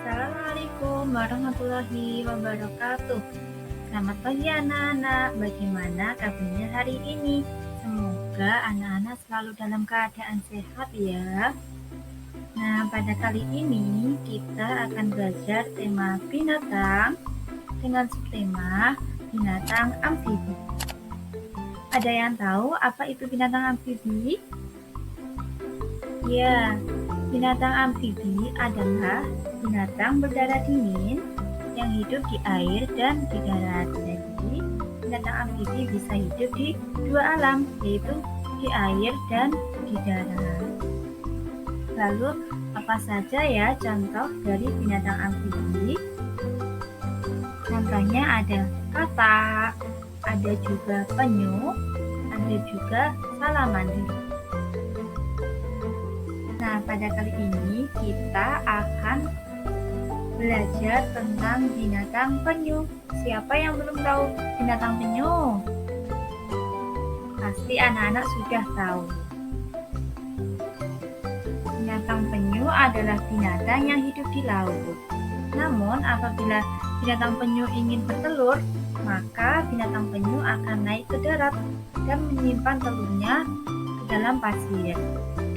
Assalamualaikum warahmatullahi wabarakatuh. Selamat pagi anak-anak, bagaimana kabarnya hari ini? Semoga anak-anak selalu dalam keadaan sehat ya. Nah, pada kali ini kita akan belajar tema binatang dengan subtema binatang amfibi. Ada yang tahu apa itu binatang amfibi? Ya, binatang amfibi adalah binatang berdarah dingin yang hidup di air dan di darat. Jadi, binatang amfibi bisa hidup di dua alam, yaitu di air dan di darat. Lalu, apa saja ya contoh dari binatang amfibi? Contohnya ada katak, ada juga penyu, ada juga salamander. Nah, pada kali ini kita akan belajar tentang binatang penyu. Siapa yang belum tahu binatang penyu? Pasti anak-anak sudah tahu. Binatang penyu adalah binatang yang hidup di laut. Namun, apabila binatang penyu ingin bertelur, maka binatang penyu akan naik ke darat dan menyimpan telurnya ke dalam pasir.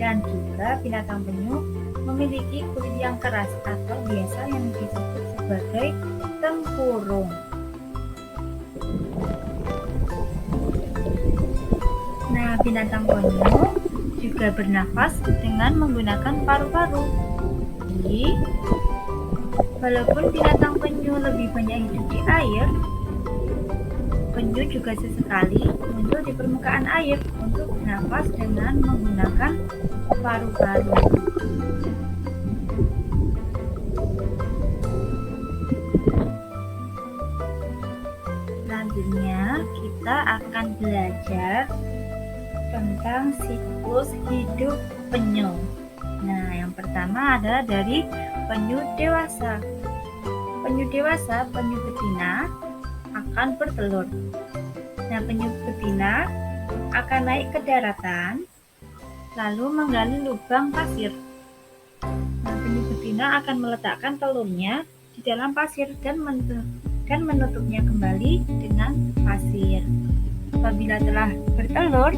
Dan juga binatang penyu memiliki kulit yang keras atau biasa yang disebut sebagai tempurung. Nah, binatang penyu juga bernafas dengan menggunakan paru-paru. Jadi, walaupun binatang penyu lebih banyak hidup di air, penyu juga sesekali muncul di permukaan air untuk bernafas dengan menggunakan paru-paru. Selanjutnya, kita akan belajar tentang siklus hidup penyu. Nah, yang pertama adalah dari penyu dewasa. Penyu dewasa, penyu betina, akan bertelur. Nah, penyu betina akan naik ke daratan, lalu menggali lubang pasir. Nah, penyu betina akan meletakkan telurnya di dalam pasir dan menutupnya kembali dengan pasir. Apabila telah bertelur,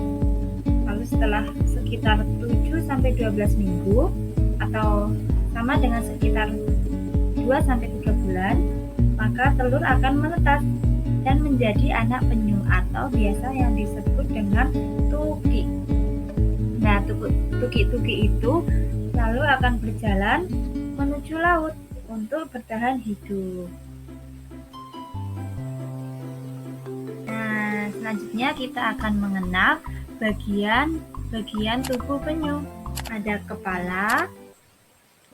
lalu setelah sekitar 7-12 minggu atau sama dengan sekitar 2-3 bulan, maka telur akan menetas dan menjadi anak penyu atau biasa yang disebut dengan tuki. Nah, tuki-tuki itu lalu akan berjalan menuju laut untuk bertahan hidup. Nah, selanjutnya kita akan mengenal bagian tubuh penyu. Ada kepala,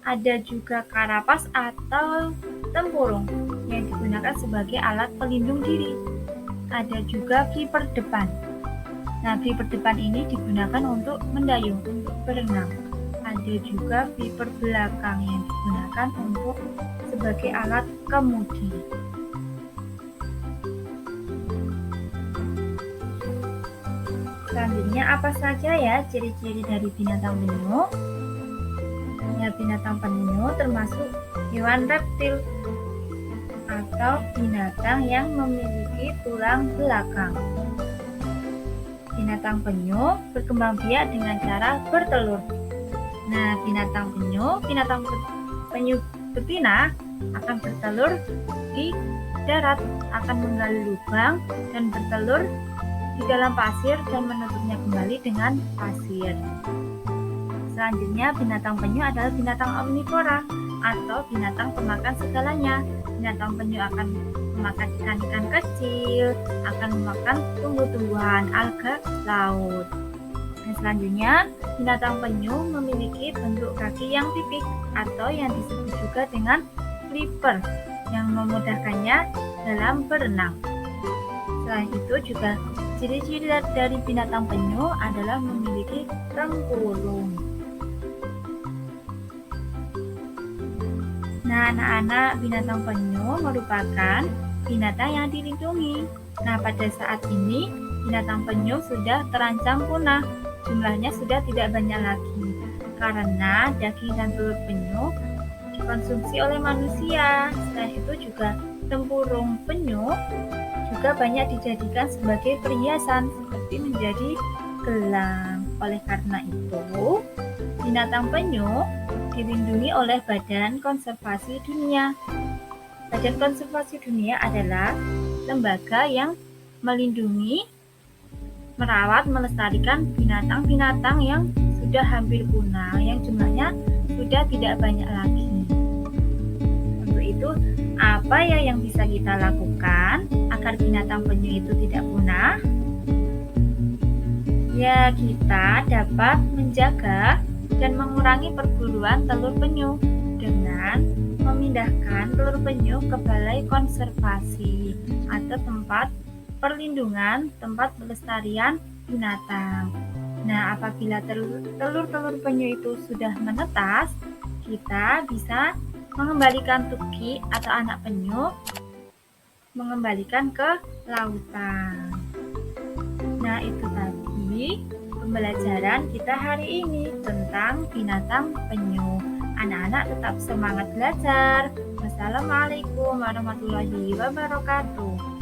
ada juga karapas atau tempurung yang digunakan sebagai alat pelindung diri. Ada juga viper depan. Nah, viper depan ini digunakan untuk mendayung, untuk berenang. Ada juga viper belakang yang digunakan untuk sebagai alat kemudi. Selanjutnya, apa saja ya ciri-ciri dari binatang penyu? Ya, binatang penyu termasuk hewan reptil atau binatang yang memiliki tulang belakang. Binatang penyu berkembang biak dengan cara bertelur. Nah, binatang penyu betina akan bertelur di darat, akan menggali lubang dan bertelur di dalam pasir dan menutupnya kembali dengan pasir. Selanjutnya, binatang penyu adalah binatang omnivora atau binatang pemakan segalanya. Binatang penyu akan memakan ikan-ikan kecil, akan memakan tumbuh-tumbuhan, alga laut. Dan selanjutnya, binatang penyu memiliki bentuk kaki yang tipik atau yang disebut juga dengan flipper yang memudahkannya dalam berenang. Selain itu juga ciri-ciri dari binatang penyu adalah memiliki tempurung. Nah, anak-anak, binatang penyu merupakan binatang yang dilindungi. Nah, pada saat ini binatang penyu sudah terancam punah. Jumlahnya sudah tidak banyak lagi karena daging dan telur penyu dikonsumsi oleh manusia. Selain itu juga tempurung penyu juga banyak dijadikan sebagai perhiasan seperti menjadi gelang. Oleh karena itu, binatang penyu dilindungi oleh Badan Konservasi Dunia. Badan Konservasi Dunia adalah lembaga yang melindungi, merawat, melestarikan binatang-binatang yang sudah hampir punah, yang jumlahnya sudah tidak banyak lagi. Untuk itu, apa ya yang bisa kita lakukan agar binatang penyu itu tidak punah? Ya, kita dapat menjaga dan mengurangi perburuan telur penyu dengan memindahkan telur penyu ke balai konservasi atau tempat perlindungan, tempat pelestarian binatang. Nah, apabila telur-telur penyu itu sudah menetas, kita bisa mengembalikan tuki atau anak penyu, mengembalikan ke lautan. Nah, itu tadi pembelajaran kita hari ini tentang binatang penyu. Anak-anak tetap semangat belajar. Wassalamualaikum warahmatullahi wabarakatuh.